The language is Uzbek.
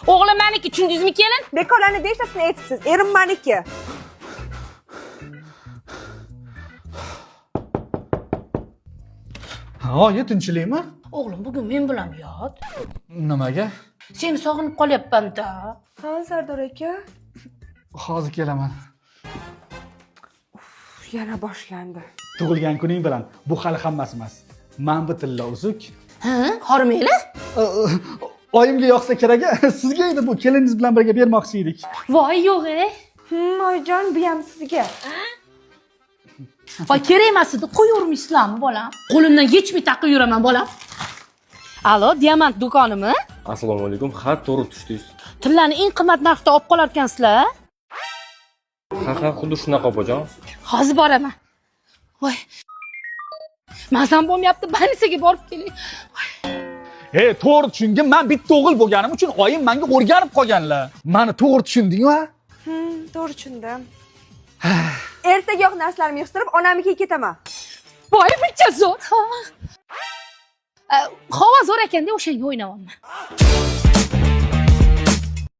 O'g'lim meniki, tushundingizmi kelin? Bekorlarni beshtasini aytibsiz. Erim meniki. Oyi, tinchlikmi? O'g'lim bugun men bilan yot. Nimaga? Seni sog'inib qolyapman-da. Ha, Sardor aka. Hozir kelaman. Yana boshlandi. Tug'ilgan kuning bilan. Bu hali hammasi emas. Men bu tilla uzuk. Ha, hormaylar? Oyimga yoqsa kerak, sizga edi bu keliningiz bilan birga bermoqchi edik. Voy yo'q-e. Oyijon, bu ham sizga. Voy kerak emas edi, qo'yavermaysizlarmi bolam? Qo'limdan yechmay taqib yuraman bolam. Alo, Diamant do'konimi? Assalomu alaykum. Ha, to'g'ri tushdingiz. Tillarni eng qimmat narxda olib qolar ekansizlar. Ha, xuddi shunaqa opajon. Hozir boraman. Voy. Mazam bo'lmayapti, больницаga borib kelay. To'g'ri tushundim. Men bitta o'g'il bo'lganim uchun oyim menga o'rganib qolganlar. Meni to'g'ri tushundingmi? To'g'ri tushundim. Ertagoq narsalarni yig'ishtirib, onamnikiga ketaman. Voy, buncha zo'r. Havo zo'r ekanda o'shanga o'ynayapman.